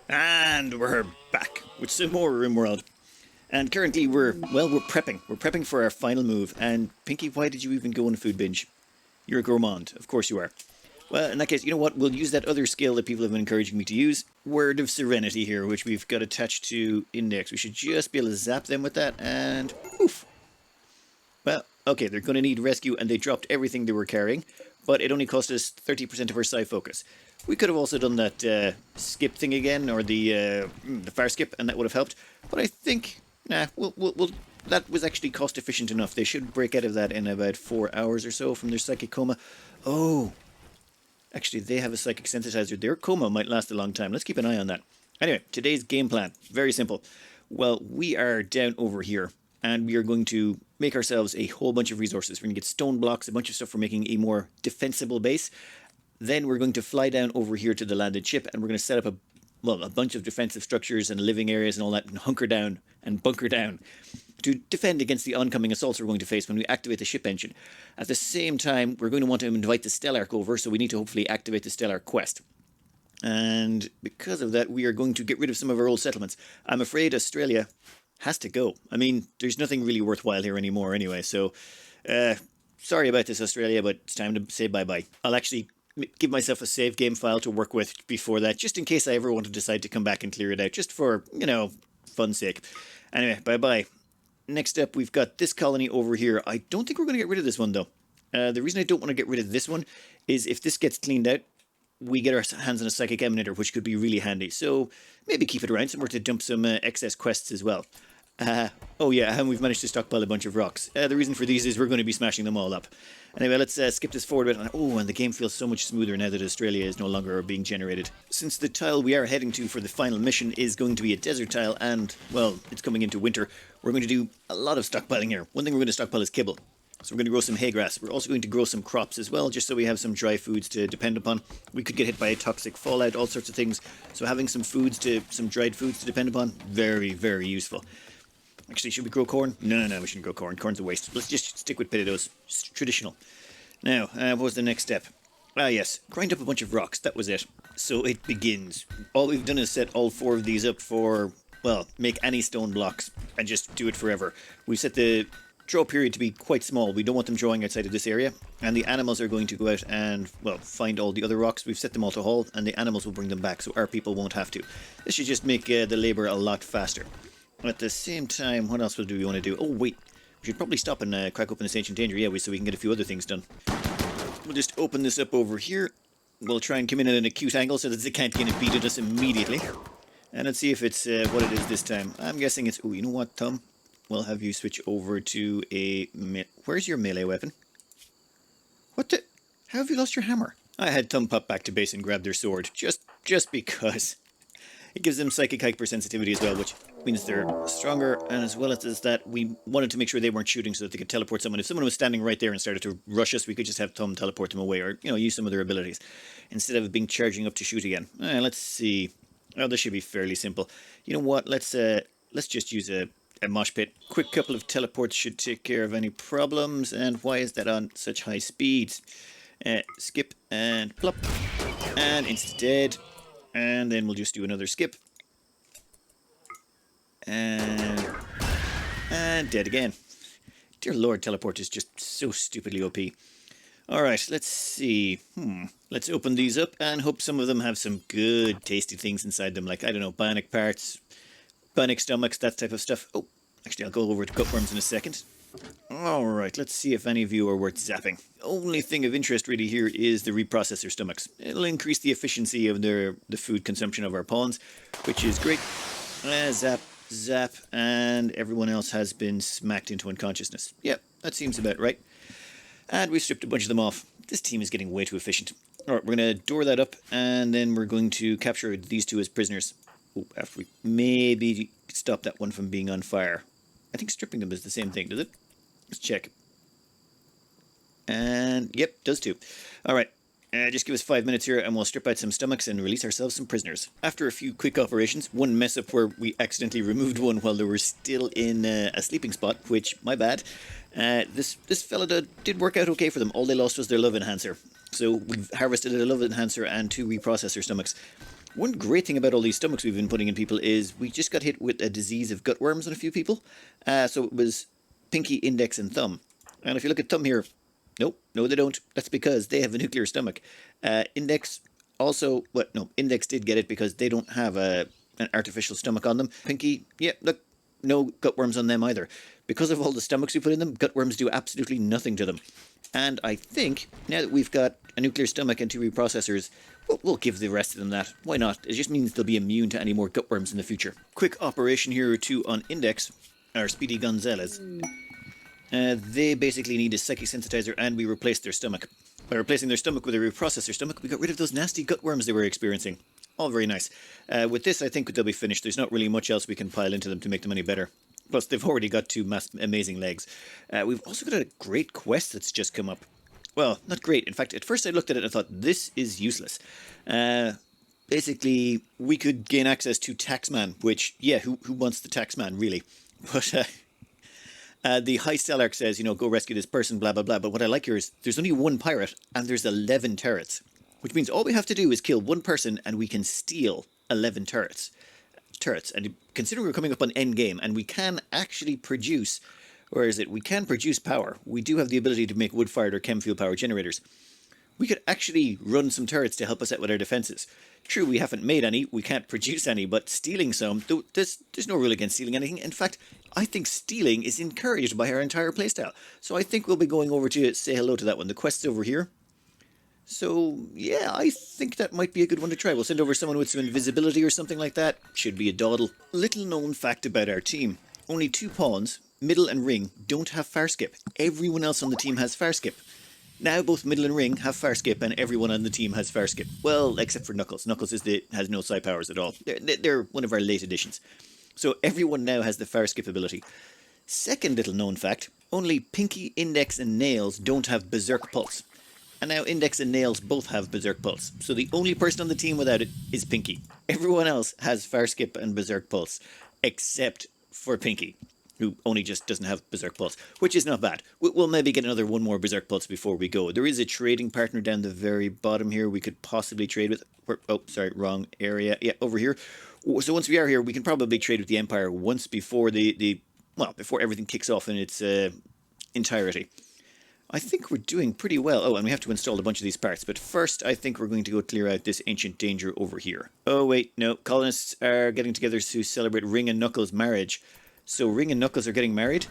And we're back with some more RimWorld. And currently we're prepping. We're prepping for our final move. And Pinky, why did you even go on a food binge? You're a gourmand. Of course you are. Well, in that case, you know what? We'll use that other skill that people have been encouraging me to use. Word of Serenity here, which we've got attached to Index. We should just be able to zap them with that and poof. Well, okay, they're going to need rescue and they dropped everything they were carrying. But it only cost us 30% of our psi focus. We could have also done that skip thing again, or the fire skip, and that would have helped. But I think, nah, that was actually cost efficient enough. They should break out of that in about 4 hours or so from their psychic coma. Oh, actually, they have a psychic sensitizer. Their coma might last a long time. Let's keep an eye on that. Anyway, today's game plan, very simple. Well, we are down over here, and we are going to make ourselves a whole bunch of resources. We're going to get stone blocks, a bunch of stuff for making a more defensible base. Then we're going to fly down over here to the landed ship, and we're going to set up a bunch of defensive structures and living areas and all that, and hunker down and bunker down to defend against the oncoming assaults we're going to face when we activate the ship engine. At the same time, we're going to want to invite the Stellark over, so we need to hopefully activate the Stellark quest. And because of that, we are going to get rid of some of our old settlements. I'm afraid Australia has to go. I mean, there's nothing really worthwhile here anymore anyway, so sorry about this, Australia, but it's time to say bye-bye. I'll actually give myself a save game file to work with before that, just in case I ever want to decide to come back and clear it out, just for, you know, fun's sake. Anyway, bye-bye. Next up, we've got this colony over here. I don't think we're going to get rid of this one, though. The reason I don't want to get rid of this one is if this gets cleaned out, we get our hands on a psychic emanator, which could be really handy. So maybe keep it around, somewhere to dump some excess quests as well. Oh yeah, and we've managed to stockpile a bunch of rocks. The reason for these is we're going to be smashing them all up. Anyway, let's skip this forward a bit. Oh, and the game feels so much smoother now that Australia is no longer being generated. Since the tile we are heading to for the final mission is going to be a desert tile and, well, it's coming into winter, we're going to do a lot of stockpiling here. One thing we're going to stockpile is kibble. So we're going to grow some hay grass. We're also going to grow some crops as well, just so we have some dry foods to depend upon. We could get hit by a toxic fallout, all sorts of things. So having some dried foods to depend upon, very, very useful. Actually, should we grow corn? No, we shouldn't grow corn. Corn's a waste. Let's just stick with potatoes. It's traditional. Now, what was the next step? Ah, yes. Grind up a bunch of rocks. That was it. So it begins. All we've done is set all 4 of these up for, well, make any stone blocks and just do it forever. We've set the draw period to be quite small. We don't want them drawing outside of this area. And the animals are going to go out and, well, find all the other rocks. We've set them all to haul, and the animals will bring them back, so our people won't have to. This should just make the labour a lot faster. At the same time, what else do we want to do? Oh, wait. We should probably stop and crack open this Ancient Danger, so we can get a few other things done. We'll just open this up over here. We'll try and come in at an acute angle so that they can't get it beat at us immediately. And let's see if it's what it is this time. I'm guessing it's... Oh, you know what, Tom? We'll have you switch over to a... Where's your melee weapon? What the... How have you lost your hammer? I had Tom pop back to base and grab their sword. Just because... It gives them psychic hypersensitivity as well, which means they're stronger, and as well as that, we wanted to make sure they weren't shooting so that they could teleport someone. If someone was standing right there and started to rush us, we could just have Tom teleport them away, or, you know, use some of their abilities, instead of being charging up to shoot again. Let's see. Oh, this should be fairly simple. You know what, let's just use a mosh pit. Quick couple of teleports should take care of any problems, and why is that on such high speeds? Skip, and plop, and insta-dead. And then we'll just do another skip. And dead again. Dear Lord, teleport is just so stupidly OP. Alright, let's see. Let's open these up and hope some of them have some good tasty things inside them. Like, I don't know, bionic parts, bionic stomachs, that type of stuff. Oh, actually I'll go over to cutworms in a second. Alright, let's see if any of you are worth zapping. Only thing of interest really here is the reprocessor stomachs. It'll increase the efficiency of the food consumption of our pawns, which is great. Zap, and everyone else has been smacked into unconsciousness. Yep, that seems about right. And we stripped a bunch of them off. This team is getting way too efficient. Alright, we're going to door that up, and then we're going to capture these 2 as prisoners. Oh, after we maybe stop that one from being on fire. I think stripping them is the same thing, does it? Let's check. And, yep, does too. Alright, just give us 5 minutes here and we'll strip out some stomachs and release ourselves some prisoners. After a few quick operations, one mess up where we accidentally removed one while they were still in a sleeping spot, which, my bad. This fella did work out okay for them. All they lost was their love enhancer. So we've harvested a love enhancer and 2 reprocessor stomachs. One great thing about all these stomachs we've been putting in people is we just got hit with a disease of gutworms on a few people. So it was pinky, index, and thumb. And if you look at thumb here, nope, no they don't. That's because they have a nuclear stomach. Index also, no, index did get it because they don't have an artificial stomach on them. Pinky, yeah, look, no gutworms on them either. Because of all the stomachs we put in them, gutworms do absolutely nothing to them. And I think, now that we've got a nuclear stomach and 2 reprocessors, we'll give the rest of them that. Why not? It just means they'll be immune to any more gutworms in the future. Quick operation here or two on Index, our Speedy Gonzalez. They basically need a psychic sensitizer, and we replaced their stomach. By replacing their stomach with a reprocessor stomach, we got rid of those nasty gutworms they were experiencing. All very nice. With this, I think they'll be finished. There's not really much else we can pile into them to make them any better. Plus, they've already got 2 amazing legs. We've also got a great quest that's just come up. Well, not great. In fact, at first I looked at it and I thought, this is useless. Basically, we could gain access to Taxman, which, yeah, who wants the Taxman, really? But the High Stellarch says, you know, go rescue this person, blah, blah, blah. But what I like here is there's only 1 pirate and there's 11 turrets, which means all we have to do is kill 1 person and we can steal 11 turrets. And considering we're coming up on endgame and we can actually produce, or is it, we can produce power. We do have the ability to make wood-fired or chem-fuel power generators. We could actually run some turrets to help us out with our defenses. True, we haven't made any, we can't produce any, but stealing some, there's no rule against stealing anything. In fact, I think stealing is encouraged by our entire playstyle. So I think we'll be going over to say hello to that one. The quest's over here. So, yeah, I think that might be a good one to try. We'll send over someone with some invisibility or something like that. Should be a dawdle. Little known fact about our team. Only 2 pawns, middle and ring, don't have fire skip. Everyone else on the team has fire skip. Now both middle and ring have fire skip and everyone on the team has fire skip. Well, except for Knuckles. Knuckles has no psi powers at all. They're one of our late additions. So everyone now has the fire skip ability. Second little known fact, only Pinky, Index and Nails don't have Berserk Pulse. And now Index and Nails both have Berserk Pulse. So the only person on the team without it is Pinky. Everyone else has Fire Skip and Berserk Pulse, except for Pinky, who only just doesn't have Berserk Pulse, which is not bad. We'll maybe get another 1 more Berserk Pulse before we go. There is a trading partner down the very bottom here we could possibly trade with. Oh, sorry, wrong area. Yeah, over here. So once we are here, we can probably trade with the Empire once before before everything kicks off in its entirety. I think we're doing pretty well. Oh, and we have to install a bunch of these parts. But first, I think we're going to go clear out this ancient danger over here. Oh, wait, no. Colonists are getting together to celebrate Ring and Knuckles' marriage. So Ring and Knuckles are getting married?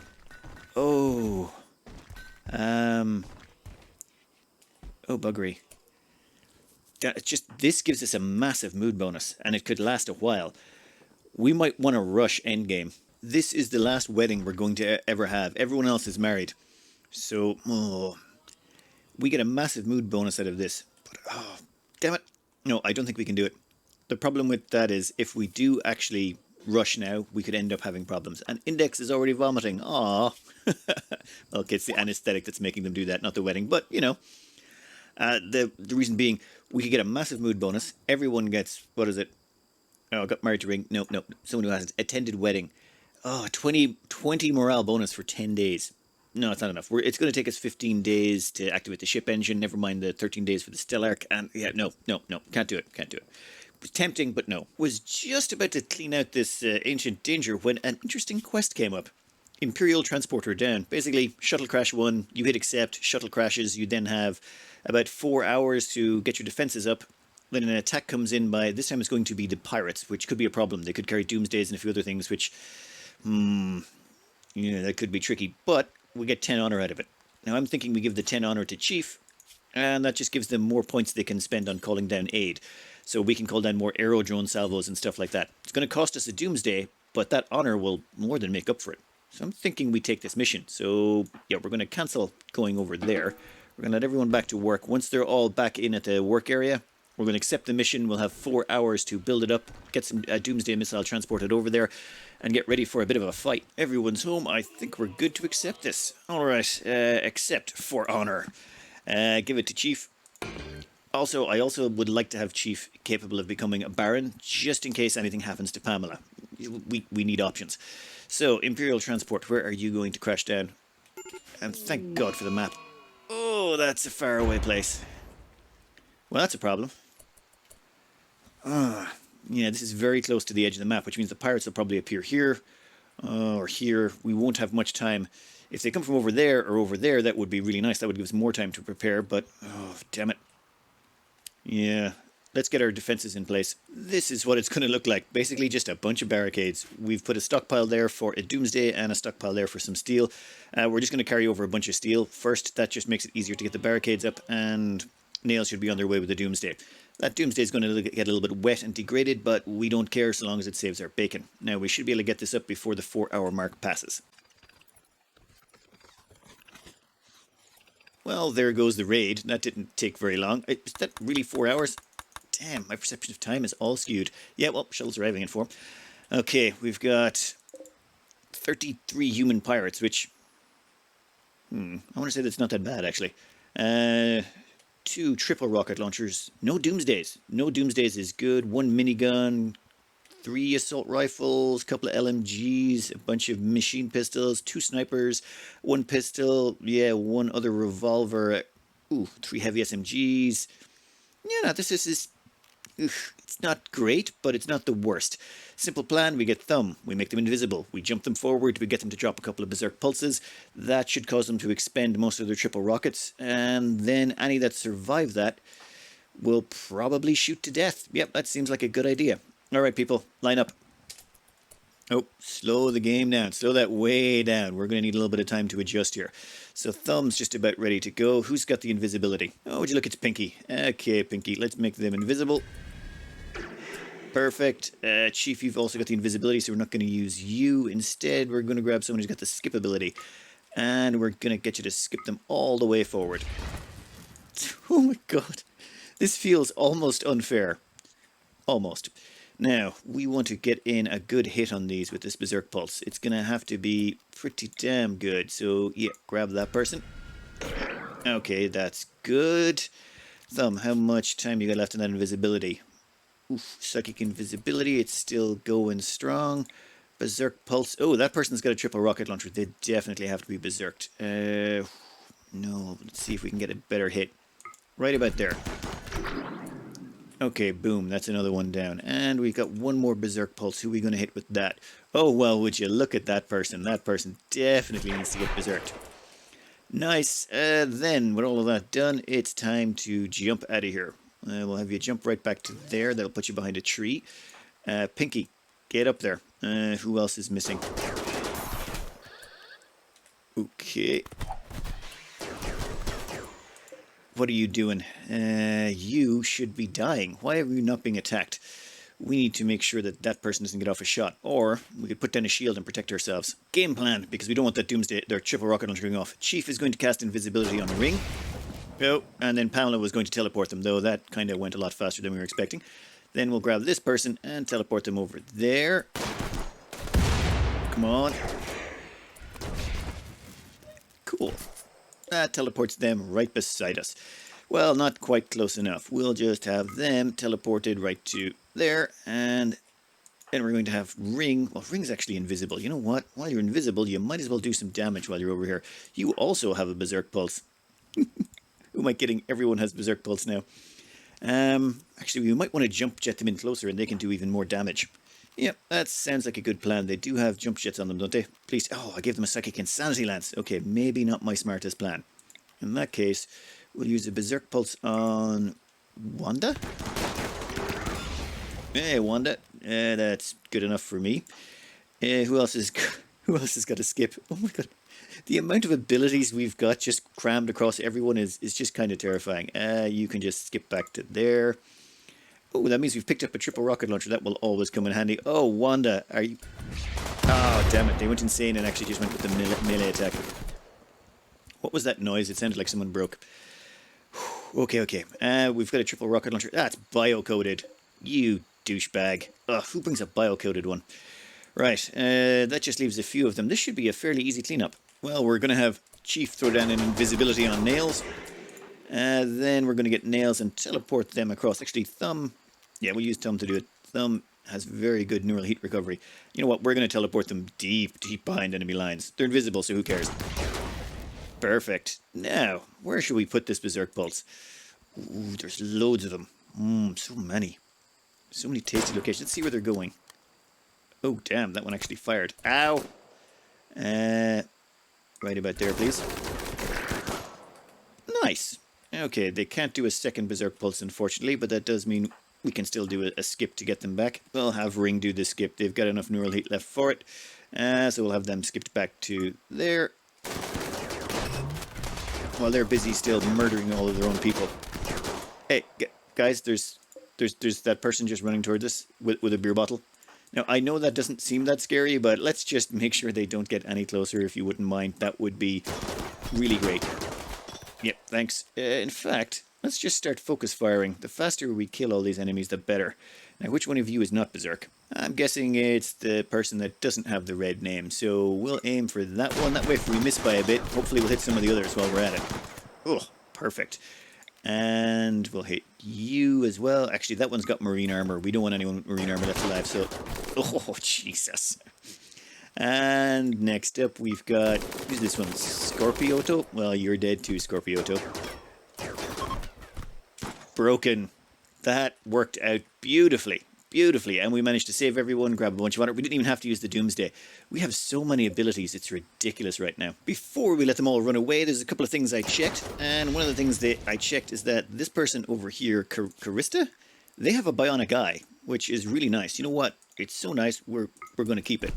Oh. Oh, buggery. This gives us a massive mood bonus, and it could last a while. We might want to rush endgame. This is the last wedding we're going to ever have. Everyone else is married. So, we get a massive mood bonus out of this. But, damn it. No, I don't think we can do it. The problem with that is if we do actually rush now, we could end up having problems. And Index is already vomiting. Aww. Okay, it's the anesthetic that's making them do that, not the wedding. But, you know, the reason being, we could get a massive mood bonus. Everyone gets, what is it? Oh, got married to Ring. No. Someone who hasn't. Attended wedding. Oh, 20 morale bonus for 10 days. No, it's not enough. It's going to take us 15 days to activate the ship engine. Never mind the 13 days for the Stellarch. And yeah, no. Can't do it. It was tempting, but no. Was just about to clean out this ancient danger when an interesting quest came up. Imperial Transporter down. Basically, shuttle crash 1, you hit accept, shuttle crashes, you then have about 4 hours to get your defenses up. Then an attack comes in by, this time it's going to be the pirates, which could be a problem. They could carry doomsdays and a few other things, which, that could be tricky. But we get 10 honor out of it. Now I'm thinking we give the 10 honor to Chief, and that just gives them more points they can spend on calling down aid. So we can call down more aero drone salvos and stuff like that. It's going to cost us a doomsday, but that honor will more than make up for it. So I'm thinking we take this mission. So yeah, we're going to cancel going over there. We're going to let everyone back to work. Once they're all back in at the work area, we're going to accept the mission. We'll have 4 hours to build it up, get some doomsday missile transported over there, and get ready for a bit of a fight. Everyone's home. I think we're good to accept this. All right, accept for honor. Give it to Chief. Also, I also would like to have Chief capable of becoming a Baron, just in case anything happens to Pamela. We need options. So, Imperial Transport, where are you going to crash down? And thank God for the map. Oh, that's a faraway place. Well, that's a problem. Yeah, this is very close to the edge of the map, which means the pirates will probably appear here or here. We won't have much time. If they come from over there or over there, that would be really nice. That would give us more time to prepare, but oh, damn it. Yeah, let's get our defenses in place. This is what it's going to look like. Basically just a bunch of barricades. We've put a stockpile there for a doomsday and a stockpile there for some steel. We're just going to carry over a bunch of steel first. That just makes it easier to get the barricades up, and nails should be on their way with the doomsday. That doomsday is going to get a little bit wet and degraded, but we don't care so long as it saves our bacon. Now, we should be able to get this up before the 4-hour mark passes. Well, there goes the raid. That didn't take very long. Is that really 4 hours? Damn, my perception of time is all skewed. Yeah, well, shuttle's arriving in 4. Okay, we've got 33 human pirates, which... I want to say that's not that bad, actually. 2 triple rocket launchers. No doomsdays. No doomsdays is good. 1 minigun, 3 assault rifles, a couple of LMGs, a bunch of machine pistols, 2 snipers, 1 pistol, yeah, 1 other revolver, 3 heavy SMGs. Yeah, no, this is it's not great, but it's not the worst. Simple plan, we get Thumb, we make them invisible, we jump them forward, we get them to drop a couple of berserk pulses. That should cause them to expend most of their triple rockets, and then any that survive that will probably shoot to death. Yep, that seems like a good idea. Alright people, line up. Oh, slow the game down. Slow that way down. We're going to need a little bit of time to adjust here. So Thumb's just about ready to go. Who's got the invisibility? Oh, would you look, it's Pinky. Okay, Pinky, let's make them invisible. Perfect. Chief, you've also got the invisibility, so we're not going to use you. Instead, we're going to grab someone who's got the skip ability. And we're going to get you to skip them all the way forward. Oh my god. This feels almost unfair. Almost. Now, we want to get in a good hit on these with this Berserk Pulse. It's going to have to be pretty damn good. So, yeah, grab that person. Okay, that's good. Thumb, how much time you got left on that invisibility? Oof, psychic invisibility, it's still going strong. Berserk Pulse. Oh, that person's got a triple rocket launcher. They definitely have to be berserked. No, let's see if we can get a better hit. Right about there. Okay, boom, that's another one down. And we've got 1 more Berserk Pulse. Who are we going to hit with that? Oh, well, would you look at that person. That person definitely needs to get berserked. Nice. Then, with all of that done, it's time to jump out of here. We'll have you jump right back to there. That'll put you behind a tree. Pinky, get up there. Who else is missing? Okay. What are you doing? You should be dying. Why are you not being attacked? We need to make sure that that person doesn't get off a shot. Or we could put down a shield and protect ourselves. Game plan, because we don't want that doomsday, their triple rocket launcher going off. Chief is going to cast invisibility on Ring. Oh, and then Pamela was going to teleport them, though that kind of went a lot faster than we were expecting. Then we'll grab this person and teleport them over there. Come on. Cool. That teleports them right beside us. Well, not quite close enough. We'll just have them teleported right to there, and then we're going to have Ring. Well, Ring's actually invisible. You know what? While you're invisible, you might as well do some damage while you're over here. You also have a Berserk Pulse. Who am I kidding? Everyone has Berserk Pulse now. Actually, we might want to jump jet them in closer, and they can do even more damage. Yep, that sounds like a good plan. They do have jump jets on them, don't they? Please. Oh, I gave them a Psychic Insanity Lance. Okay, maybe not my smartest plan. In that case, we'll use a Berserk Pulse on Wanda. Hey, Wanda. That's good enough for me. Who else has got a skip? Oh my god. The amount of abilities we've got just crammed across everyone is just kind of terrifying. You can just skip back to there. Oh, that means we've picked up a triple rocket launcher. That will always come in handy. Oh, Wanda, are you... Oh, damn it. They went insane and actually just went with the melee attack. What was that noise? It sounded like someone broke. Okay. We've got a triple rocket launcher. That's bio-coded. You douchebag. Ugh, who brings a bio-coded one? Right, that just leaves a few of them. This should be a fairly easy cleanup. Well, we're going to have Chief throw down an invisibility on Nails. Then we're going to get Nails and teleport them across. Actually, Thumb... Yeah, we'll use Thumb to do it. Thumb has very good neural heat recovery. You know what? We're going to teleport them deep behind enemy lines. They're invisible, so who cares? Perfect. Now, where should we put this Berserk Pulse? Ooh, there's loads of them. So many. So many tasty locations. Let's see where they're going. Oh, damn, that one actually fired. Ow! Right about there, please. Nice! Okay, they can't do a second Berserk Pulse, unfortunately, but that does mean we can still do a skip to get them back. We'll have Ring do the skip. They've got enough neural heat left for it. So we'll have them skipped back to there. While they're busy still murdering all of their own people. Hey, guys, there's that person just running towards us with a beer bottle. Now, I know that doesn't seem that scary, but let's just make sure they don't get any closer, if you wouldn't mind. That would be really great. Yep, thanks. In fact, let's just start focus firing. The faster we kill all these enemies, the better. Now, which one of you is not Berserk? I'm guessing it's the person that doesn't have the red name, so we'll aim for that one. That way, if we miss by a bit, hopefully we'll hit some of the others while we're at it. Oh, perfect. And we'll hit you as well. Actually, that one's got marine armor. We don't want anyone with marine armor left alive, so... Oh, Jesus. And next up, we've got... Who's this one? Scorpioto? Well, you're dead too, Scorpioto. Broken. That worked out beautifully. Beautifully. And we managed to save everyone, grab a bunch of honor. We didn't even have to use the Doomsday. We have so many abilities, it's ridiculous right now. Before we let them all run away, there's a couple of things I checked. And one of the things that I checked is that this person over here, Carista, they have a bionic eye, which is really nice. You know what? It's so nice, we're going to keep it.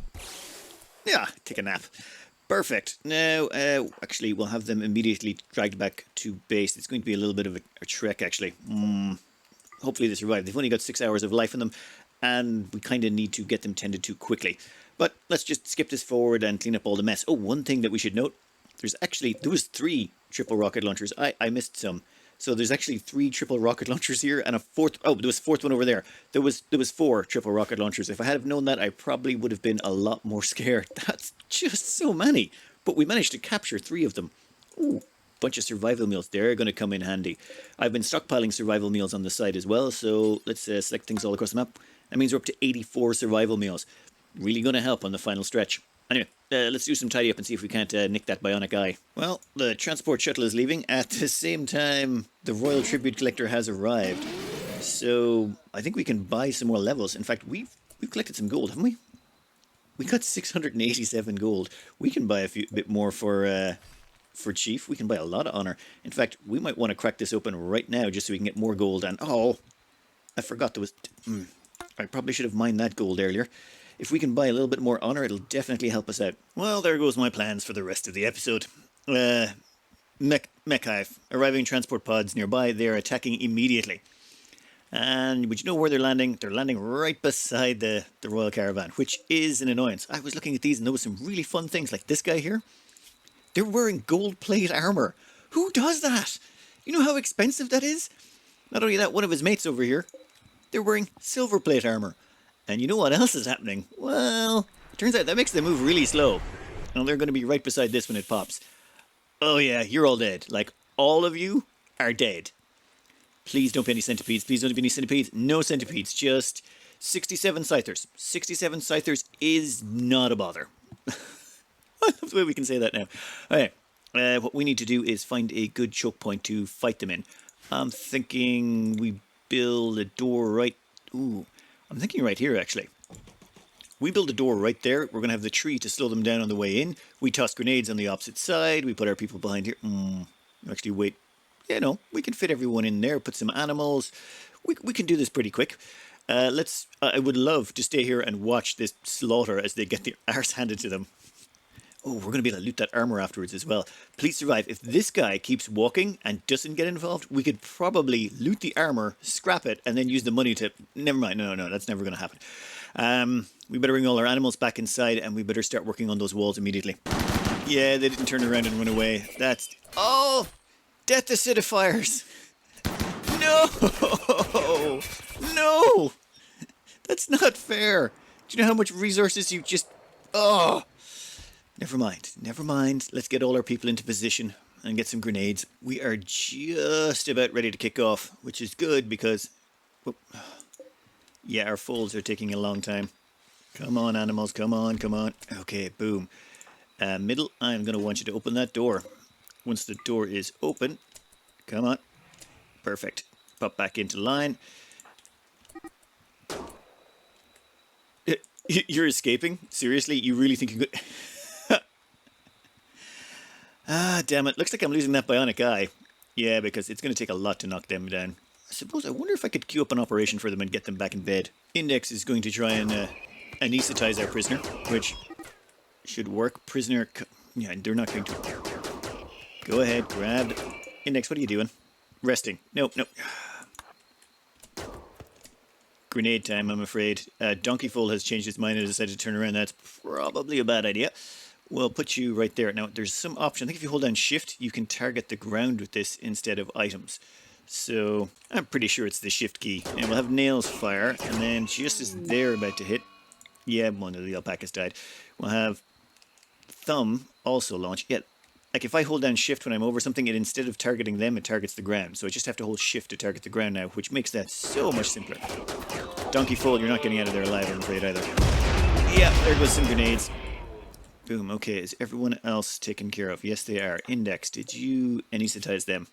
Yeah, take a nap. Perfect. Now, actually, we'll have them immediately dragged back to base. It's going to be a little bit of a trek, actually. Hopefully they survive. They've only got 6 hours of life in them, and we kind of need to get them tended to quickly. But let's just skip this forward and clean up all the mess. Oh, one thing that we should note. There was 3 triple rocket launchers. I missed some. So there's actually 3 triple rocket launchers here and a 4th. Oh, there was a 4th one over there. There was 4 triple rocket launchers. If I had known that, I probably would have been a lot more scared. That's just so many. But we managed to capture 3 of them. Ooh, bunch of survival meals. They're going to come in handy. I've been stockpiling survival meals on the side as well. So let's select things all across the map. That means we're up to 84 survival meals. Really going to help on the final stretch. Anyway, let's do some tidy up and see if we can't nick that bionic eye. Well, the transport shuttle is leaving. At the same time, the Royal Tribute Collector has arrived. So I think we can buy some more levels. In fact, we've collected some gold, haven't we? We got 687 gold. We can buy a bit more for Chief. We can buy a lot of honor. In fact, we might want to crack this open right now just so we can get more gold. And oh, I forgot there was... I probably should have mined that gold earlier. If we can buy a little bit more honor, it'll definitely help us out. Well, there goes my plans for the rest of the episode. Mech-Hive. Arriving transport pods nearby. They're attacking immediately. And would you know where they're landing? They're landing right beside the Royal Caravan, which is an annoyance. I was looking at these and there was some really fun things, like this guy here. They're wearing gold plate armor. Who does that? You know how expensive that is? Not only that, one of his mates over here, they're wearing silver plate armor. And you know what else is happening? Well, it turns out that makes them move really slow. And they're going to be right beside this when it pops. Oh yeah, you're all dead. Like, all of you are dead. Please don't be any centipedes. Please don't be any centipedes. No centipedes. Just 67 Scythers. 67 Scythers is not a bother. I love the way we can say that now. Okay, what we need to do is find a good choke point to fight them in. I'm thinking we build a door right... Ooh. I'm thinking right here, actually. We build a door right there. We're going to have the tree to slow them down on the way in. We toss grenades on the opposite side. We put our people behind here. Actually, wait. Yeah, no, we can fit everyone in there. Put some animals. We can do this pretty quick. I would love to stay here and watch this slaughter as they get their arse handed to them. Oh, we're going to be able to loot that armor afterwards as well. Please survive. If this guy keeps walking and doesn't get involved, we could probably loot the armor, scrap it, and then use the money to... Never mind. No, that's never going to happen. We better bring all our animals back inside, and we better start working on those walls immediately. Yeah, they didn't turn around and run away. That's... Oh! Death acidifiers! No! No! That's not fair. Do you know how much resources you just... Oh! Never mind. Let's get all our people into position and get some grenades. We are just about ready to kick off, which is good because... Yeah, our folds are taking a long time. Come on, animals, come on. Okay, boom. Middle, I'm going to want you to open that door. Once the door is open, come on. Perfect. Pop back into line. You're escaping? Seriously? You really think you could... Ah, damn it. Looks like I'm losing that bionic eye. Yeah, because it's going to take a lot to knock them down. I wonder if I could queue up an operation for them and get them back in bed. Index is going to try and anesthetize our prisoner, which should work. Prisoner... Yeah, they're not going to... Go ahead, grab... Index, what are you doing? Resting. Nope, nope. Grenade time, I'm afraid. Donkeyfoal has changed his mind and decided to turn around. That's probably a bad idea. We'll put you right there. Now, there's some option. I think if you hold down shift, you can target the ground with this instead of items. So, I'm pretty sure it's the shift key. And we'll have nails fire, and then just as they're about to hit... Yeah, one of the alpacas died. We'll have thumb also launch. Yeah, like if I hold down shift when I'm over something, it instead of targeting them, it targets the ground. So I just have to hold shift to target the ground now, which makes that so much simpler. Donkeyfoal, you're not getting out of there alive, I'm afraid, either. Yeah, there goes some grenades. Boom, okay, is everyone else taken care of? Yes, they are. Index, did you anesthetize them?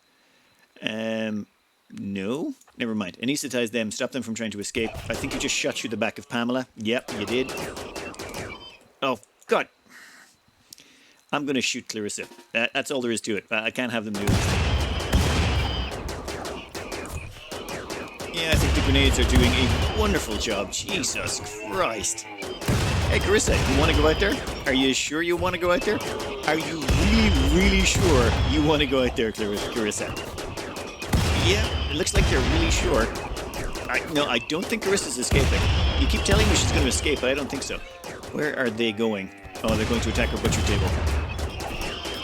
No? Never mind. Anesthetize them, stop them from trying to escape. I think you just shot through the back of Pamela. Yep, you did. Oh, God. I'm going to shoot Clarissa. That's all there is to it. I can't have them do it. Yeah, I think the grenades are doing a wonderful job. Jesus Christ. Hey, Clarissa, you want to go out there? Are you sure you want to go out there? Are you really, really sure you want to go out there, Clarissa? Yeah, it looks like you're really sure. No, I don't think Carissa's escaping. You keep telling me she's going to escape, but I don't think so. Where are they going? Oh, they're going to attack our butcher table.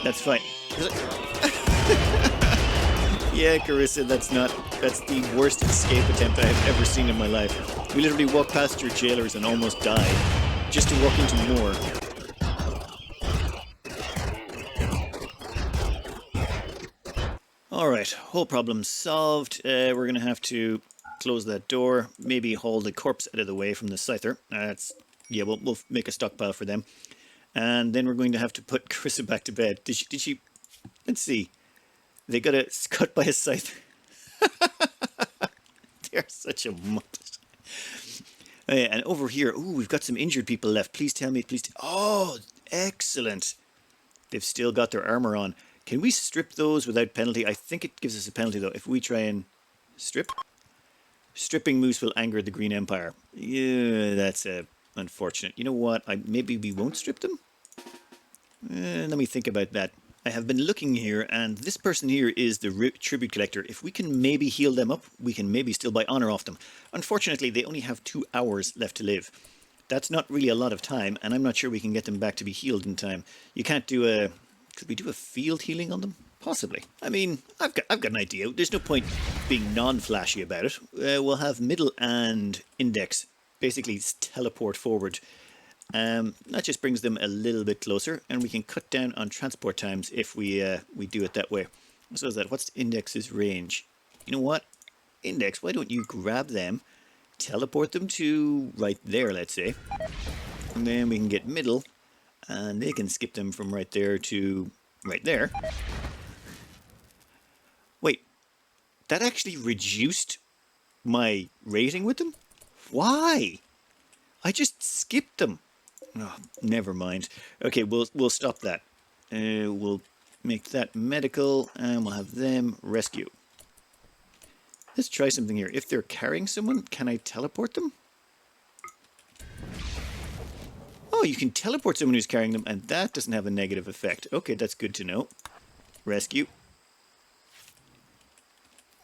That's fine. Yeah, Carissa, that's the worst escape attempt I have ever seen in my life. We literally walked past your jailers and almost died, just to walk into more. Alright, whole problem solved. We're going to have to close that door, maybe haul the corpse out of the way from the Scyther. Yeah, we'll make a stockpile for them. And then we're going to have to put Carissa back to bed. Did she? Let's see. They got cut by a Scyther. They're such a muppet. And over here, ooh, we've got some injured people left. Please tell me, please. Oh, excellent. They've still got their armor on. Can we strip those without penalty? I think it gives us a penalty, though. If we try and strip. Stripping moose will anger the Green Empire. Yeah, that's unfortunate. You know what? Maybe we won't strip them? Let me think about that. I have been looking here, and this person here is the tribute collector. If we can maybe heal them up, we can maybe still buy honor off them. Unfortunately, they only have 2 hours left to live. That's not really a lot of time, and I'm not sure we can get them back to be healed in time. You can't do a... Could we do a field healing on them? Possibly. I mean, I've got an idea. There's no point being non-flashy about it. We'll have middle and index basically teleport forward. That just brings them a little bit closer, and we can cut down on transport times if we do it that way. So is that, what's index's range? You know what? Index, why don't you grab them, teleport them to right there, let's say, and then we can get middle, and they can skip them from right there to right there. Wait, that actually reduced my rating with them? Why? I just skipped them. Oh, never mind. Okay, we'll stop that. We'll make that medical, and we'll have them rescue. Let's try something here. If they're carrying someone, can I teleport them? Oh, you can teleport someone who's carrying them, and that doesn't have a negative effect. Okay, that's good to know. Rescue.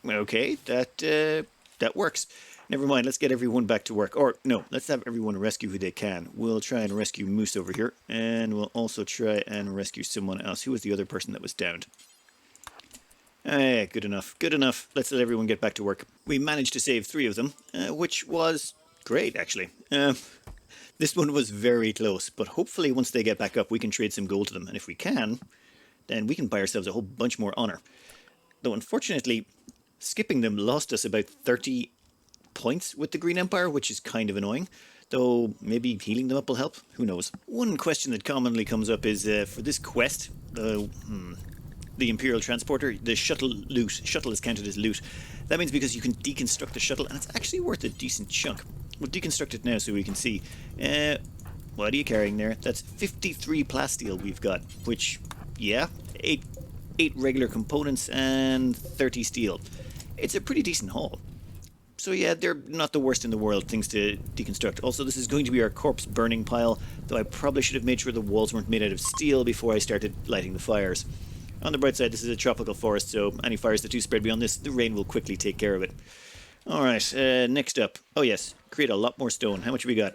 Okay, that works. Never mind, let's get everyone back to work. Or, no, let's have everyone rescue who they can. We'll try and rescue Moose over here. And we'll also try and rescue someone else. Who was the other person that was downed? Good enough, good enough. Let's let everyone get back to work. We managed to save 3 of them, which was great, actually. This one was very close, but hopefully once they get back up, we can trade some gold to them. And if we can, then we can buy ourselves a whole bunch more honor. Though, unfortunately, skipping them lost us about 30 points with the Green Empire, which is kind of annoying. Though maybe healing them up will help. Who knows? One question that commonly comes up is for this quest, the Imperial Transporter, the shuttle loot. Shuttle is counted as loot. That means because you can deconstruct the shuttle, and it's actually worth a decent chunk. We'll deconstruct it now so we can see. What are you carrying there? That's 53 plasteel we've got, which, yeah, 8 regular components and 30 steel. It's a pretty decent haul. So yeah, they're not the worst in the world, things to deconstruct. Also, this is going to be our corpse burning pile, though I probably should have made sure the walls weren't made out of steel before I started lighting the fires. On the bright side, this is a tropical forest, so any fires that do spread beyond this, the rain will quickly take care of it. Alright, next up. Oh yes, create a lot more stone. How much have we got?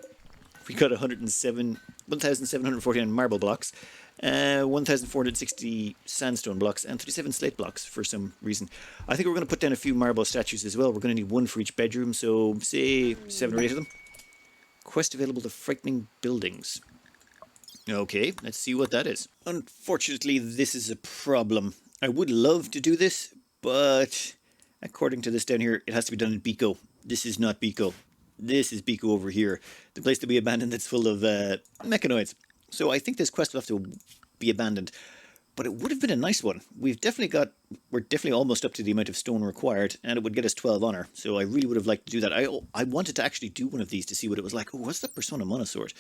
We got 1,749 marble blocks, 1,460 sandstone blocks, and 37 slate blocks for some reason. I think we're going to put down a few marble statues as well. We're going to need one for each bedroom, so say 7 or 8 of them. Quest available to frightening buildings. Okay, let's see what that is. Unfortunately, this is a problem. I would love to do this, but according to this down here, it has to be done in Biko. This is not Biko. This is Biko over here, the place to be abandoned that's full of mechanoids. So I think this quest will have to be abandoned, but it would have been a nice one. We're definitely almost up to the amount of stone required, and it would get us 12 honor. So I really would have liked to do that. I wanted to actually do one of these to see what it was like. Oh, what's that Persona Monosword?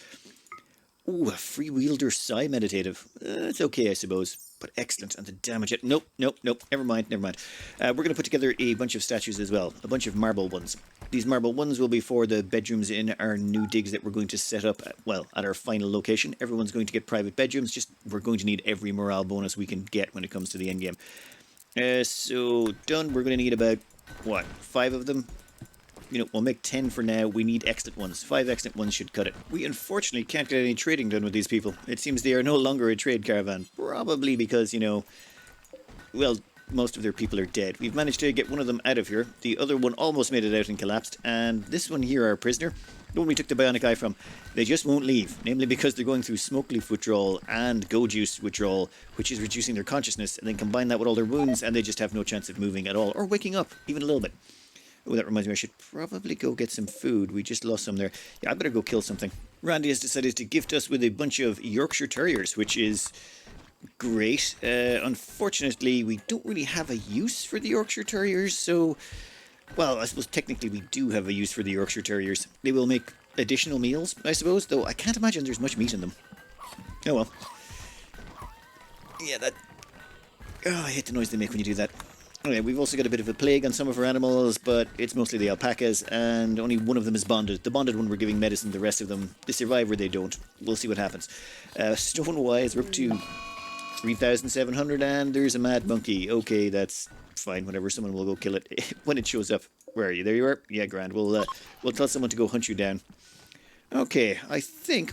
Ooh, a freewielder Psi Meditative. It's okay, I suppose, but excellent. And the damage it. Nope. Never mind. We're going to put together a bunch of statues as well, a bunch of marble ones. These marble ones will be for the bedrooms in our new digs that we're going to set up, at our final location. Everyone's going to get private bedrooms. We're going to need every morale bonus we can get when it comes to the endgame. So, done. We're going to need about, 5 of them? We'll make 10 for now. We need excellent ones. 5 excellent ones should cut it. We unfortunately can't get any trading done with these people. It seems they are no longer a trade caravan. Probably because, most of their people are dead. We've managed to get one of them out of here. The other one almost made it out and collapsed. And this one here, our prisoner, the one we took the bionic eye from, they just won't leave. Namely because they're going through smoke leaf withdrawal and go juice withdrawal, which is reducing their consciousness. And then combine that with all their wounds, and they just have no chance of moving at all. Or waking up, even a little bit. Oh, that reminds me, I should probably go get some food. We just lost some there. Yeah, I better go kill something. Randy has decided to gift us with a bunch of Yorkshire Terriers, which is great. Unfortunately, we don't really have a use for the Yorkshire Terriers, so... Well, I suppose technically we do have a use for the Yorkshire Terriers. They will make additional meals, I suppose, though I can't imagine there's much meat in them. Oh well. Yeah, that... Oh, I hate the noise they make when you do that. Okay, we've also got a bit of a plague on some of our animals, but it's mostly the alpacas, and only one of them is bonded. The bonded one we're giving medicine, the rest of them, they survive or they don't. We'll see what happens. Stone-wise, we're up to 3,700, and there's a mad monkey. Okay, that's fine, whatever, someone will go kill it when it shows up. Where are you? There you are? Yeah, grand. We'll tell someone to go hunt you down. Okay, I think...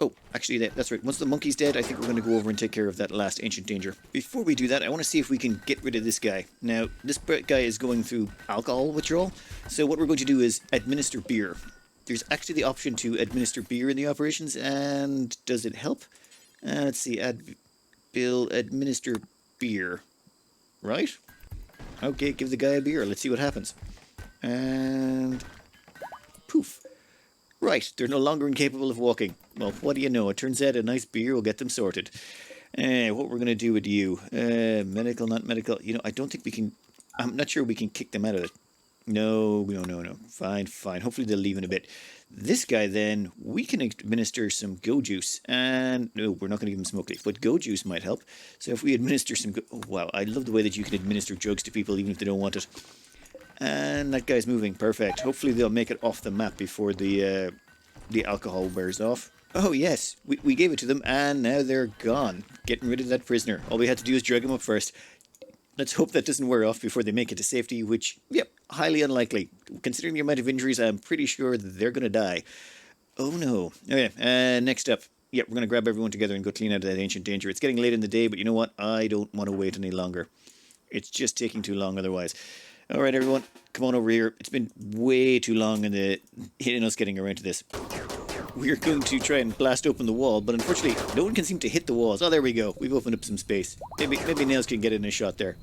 Oh, actually, that's right. Once the monkey's dead, I think we're going to go over and take care of that last ancient danger. Before we do that, I want to see if we can get rid of this guy. Now, this guy is going through alcohol withdrawal, so what we're going to do is administer beer. There's actually the option to administer beer in the operations, and does it help? Let's see, administer beer. Right? Okay, give the guy a beer. Let's see what happens. And... poof. Right, they're no longer incapable of walking. Well, what do you know? It turns out a nice beer will get them sorted. What we're going to do with you? Medical, not medical. I don't think we can... I'm not sure we can kick them out of it. No. Fine. Hopefully they'll leave in a bit. This guy, then, we can administer some go juice. And, no, we're not going to give him smoke leaf, but go juice might help. So if we administer some... Oh, wow, I love the way that you can administer drugs to people even if they don't want it. And that guy's moving. Perfect. Hopefully they'll make it off the map before the alcohol wears off. Oh, yes. We gave it to them, and now they're gone. Getting rid of that prisoner. All we had to do is drag him up first. Let's hope that doesn't wear off before they make it to safety, which, yep, highly unlikely. Considering the amount of injuries, I'm pretty sure that they're going to die. Oh, no. Okay, next up. Yep, we're going to grab everyone together and go clean out that ancient danger. It's getting late in the day, but you know what? I don't want to wait any longer. It's just taking too long otherwise. All right, everyone, come on over here. It's been way too long in us getting around to this. We're going to try and blast open the wall, but unfortunately, no one can seem to hit the walls. Oh, there we go. We've opened up some space. Maybe Nails can get in a shot there.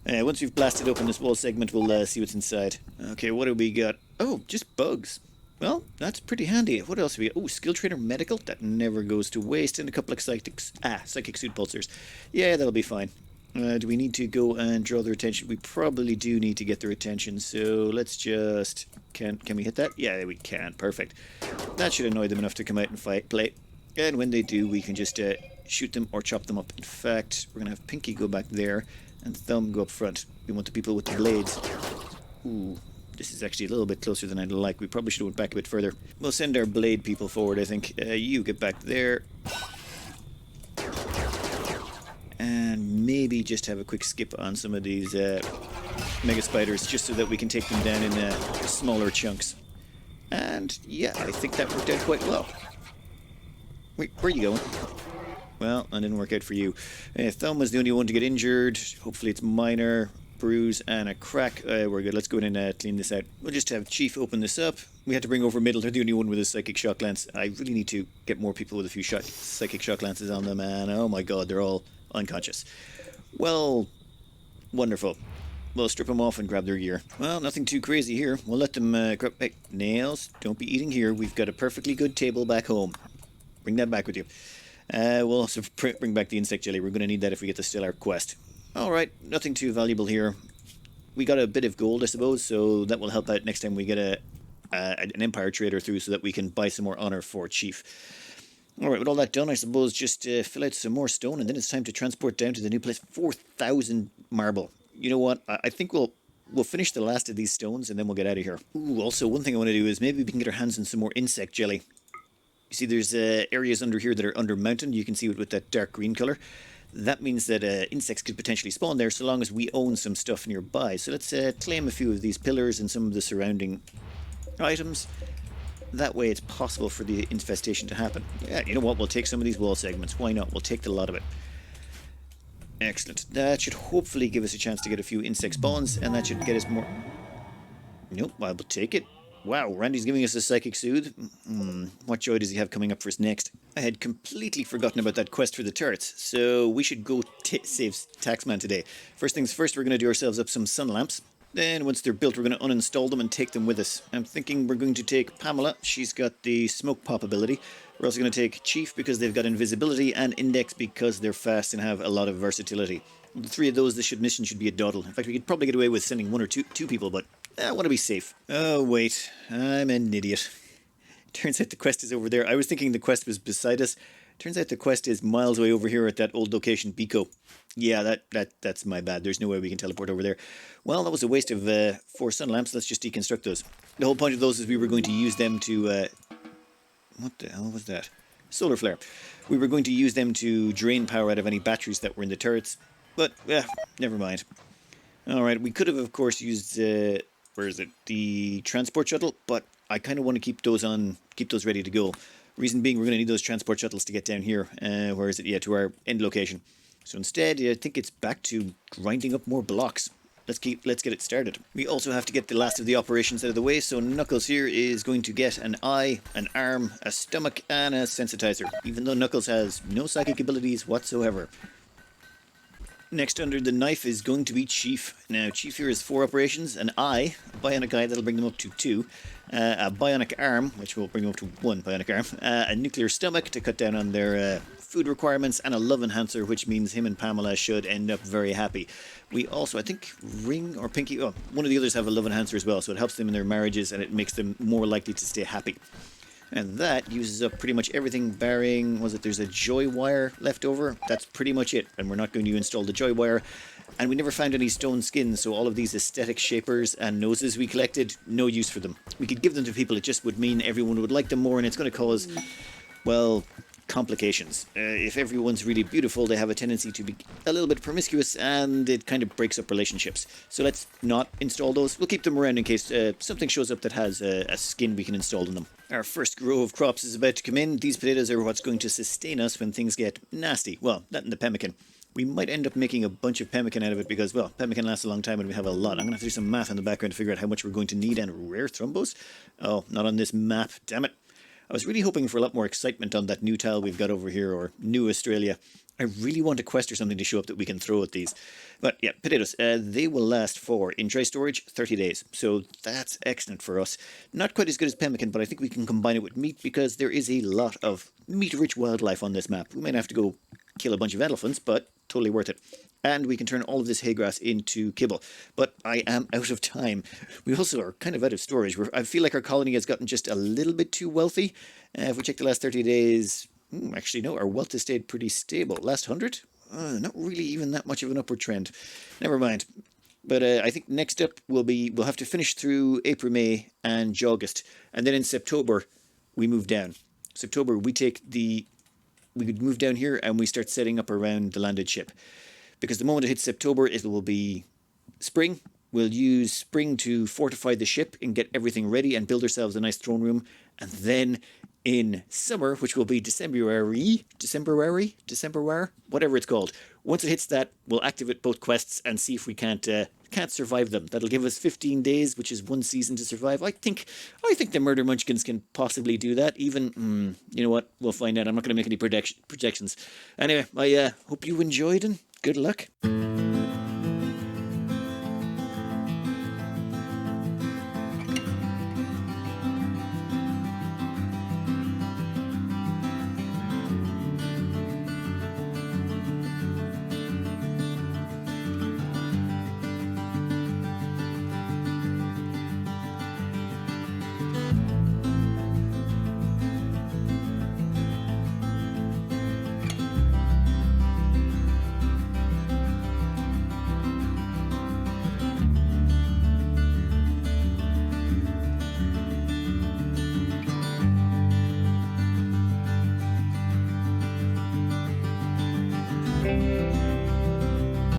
Once we've blasted open this wall segment, we'll see what's inside. Okay, what do we got? Oh, just bugs. Well, that's pretty handy. What else have we got? Oh, skill trainer medical. That never goes to waste. And a couple of psychic suit pulsers. Yeah, that'll be fine. Do we need to go and draw their attention? We probably do need to get their attention, so let's just... Can we hit that? Yeah, we can. Perfect. That should annoy them enough to come out and play. And when they do, we can just shoot them or chop them up. In fact, we're going to have Pinky go back there and Thumb go up front. We want the people with the blades. Ooh, this is actually a little bit closer than I'd like. We probably should have went back a bit further. We'll send our blade people forward, I think. You get back there. And maybe just have a quick skip on some of these mega spiders, just so that we can take them down in smaller chunks. And yeah, I think that worked out quite well. Wait, where are you going? Well, that didn't work out for you. Thumb was the only one to get injured. Hopefully it's minor, bruise, and a crack. We're good. Let's go in and clean this out. We'll just have Chief open this up. We had to bring over Middle. They're the only one with a psychic shock lance. I really need to get more people with a few psychic shock lances on them, and oh my god, they're all unconscious. Well, wonderful. We'll strip them off and grab their gear. Well, nothing too crazy here. We'll let them grab... Hey, Nails, don't be eating here. We've got a perfectly good table back home. Bring that back with you. We'll also bring back the insect jelly. We're going to need that if we get to steal our quest. Alright, nothing too valuable here. We got a bit of gold, I suppose, so that will help out next time we get an Empire trader through so that we can buy some more honor for Chief. Alright, with all that done, I suppose just fill out some more stone, and then it's time to transport down to the new place. 4,000 marble. You know what? I think we'll finish the last of these stones, and then we'll get out of here. Ooh, also, one thing I want to do is maybe we can get our hands on some more insect jelly. You see there's areas under here that are under mountain. You can see it with that dark green colour. That means that insects could potentially spawn there so long as we own some stuff nearby. So let's claim a few of these pillars and some of the surrounding items. That way it's possible for the infestation to happen. Yeah, you know what? We'll take some of these wall segments. Why not? We'll take the lot of it. Excellent. That should hopefully give us a chance to get a few insect spawns, and that should get us more... Nope, I will take it. Wow, Randy's giving us a Psychic Soothe. What joy does he have coming up for us next? I had completely forgotten about that quest for the turrets, so we should go save Taxman today. First things first, we're going to do ourselves up some sun lamps. Then, once they're built, we're going to uninstall them and take them with us. I'm thinking we're going to take Pamela. She's got the smoke pop ability. We're also going to take Chief because they've got invisibility, and Index because they're fast and have a lot of versatility. The three of those, this mission should be a doddle. In fact, we could probably get away with sending one or two people, but I want to be safe. Oh, wait. I'm an idiot. Turns out the quest is over there. I was thinking the quest was beside us. Turns out the quest is miles away over here at that old location, Biko. Yeah, that's my bad. There's no way we can teleport over there. Well, that was a waste of 4 sun lamps. Let's just deconstruct those. The whole point of those is we were going to use them to... what the hell was that? Solar flare. We were going to use them to drain power out of any batteries that were in the turrets. But, never mind. Alright, we could have, of course, used... where is it? The transport shuttle, but I kind of want to keep those ready to go. Reason being, we're going to need those transport shuttles to get down here. Where is it? Yeah, to our end location. So instead, I think it's back to grinding up more blocks. Let's get it started. We also have to get the last of the operations out of the way, so Knuckles here is going to get an eye, an arm, a stomach, and a sensitizer, even though Knuckles has no psychic abilities whatsoever. Next under the knife is going to be Chief. Now, Chief here has 4 operations, an eye, a bionic eye that'll bring them up to 2, a bionic arm, which will bring them up to 1 bionic arm, a nuclear stomach to cut down on their food requirements, and a love enhancer, which means him and Pamela should end up very happy. We also, I think, Ring or Pinky, one of the others have a love enhancer as well, so it helps them in their marriages and it makes them more likely to stay happy. And that uses up pretty much everything barring, there's a joy wire left over? That's pretty much it, and we're not going to install the joy wire. And we never found any stone skins, so all of these aesthetic shapers and noses we collected, no use for them. We could give them to people, it just would mean everyone would like them more, and it's going to cause, well, complications. If everyone's really beautiful, they have a tendency to be a little bit promiscuous, and it kind of breaks up relationships. So let's not install those. We'll keep them around in case something shows up that has a skin we can install in them. Our first row of crops is about to come in. These potatoes are what's going to sustain us when things get nasty. Well, that and the pemmican. We might end up making a bunch of pemmican out of it because, well, pemmican lasts a long time and we have a lot. I'm going to have to do some math in the background to figure out how much we're going to need, and rare thrumbos? Oh, not on this map. Damn it. I was really hoping for a lot more excitement on that new tile we've got over here, or New Australia. I really want a quest or something to show up that we can throw at these. But yeah, potatoes, they will last for, in dry storage, 30 days. So that's excellent for us. Not quite as good as pemmican, but I think we can combine it with meat because there is a lot of meat-rich wildlife on this map. We might have to go kill a bunch of elephants, but totally worth it. And we can turn all of this hay grass into kibble. But I am out of time. We also are kind of out of storage. I feel like our colony has gotten just a little bit too wealthy. If we check the last 30 days, actually no, our wealth has stayed pretty stable. Last 100? Not really even that much of an upward trend. Never mind. But I think next up we'll have to finish through April, May, and August. And then in September, we move down. September, we could move down here and we start setting up around the landed ship. Because the moment it hits September, it will be spring. We'll use spring to fortify the ship and get everything ready and build ourselves a nice throne room. And then in summer, which will be December, whatever it's called. Once it hits that, we'll activate both quests and see if we can't survive them. That'll give us 15 days, which is 1 season to survive. I think the murder munchkins can possibly do that. Even, you know what? We'll find out. I'm not going to make any projections. Anyway, I hope you enjoyed and good luck.